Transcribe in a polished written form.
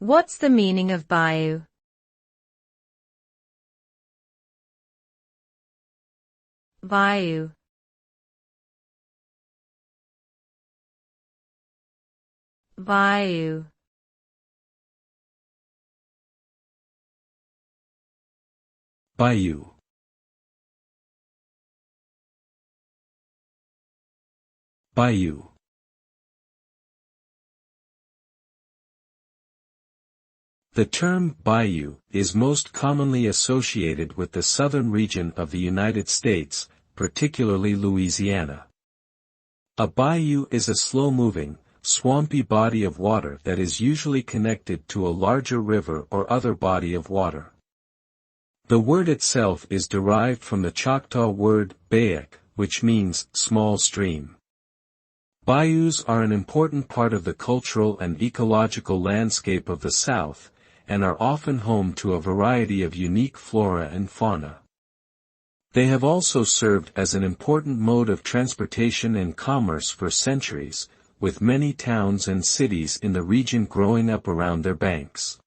What's the meaning of bayou? Bayou. Bayou. Bayou. Bayou. The term bayou is most commonly associated with the southern region of the United States, particularly Louisiana. A bayou is a slow-moving, swampy body of water that is usually connected to a larger river or other body of water. The word itself is derived from the Choctaw word bayek, which means small stream. Bayous are an important part of the cultural and ecological landscape of the South, and are often home to a variety of unique flora and fauna. They have also served as an important mode of transportation and commerce for centuries, with many towns and cities in the region growing up around their banks.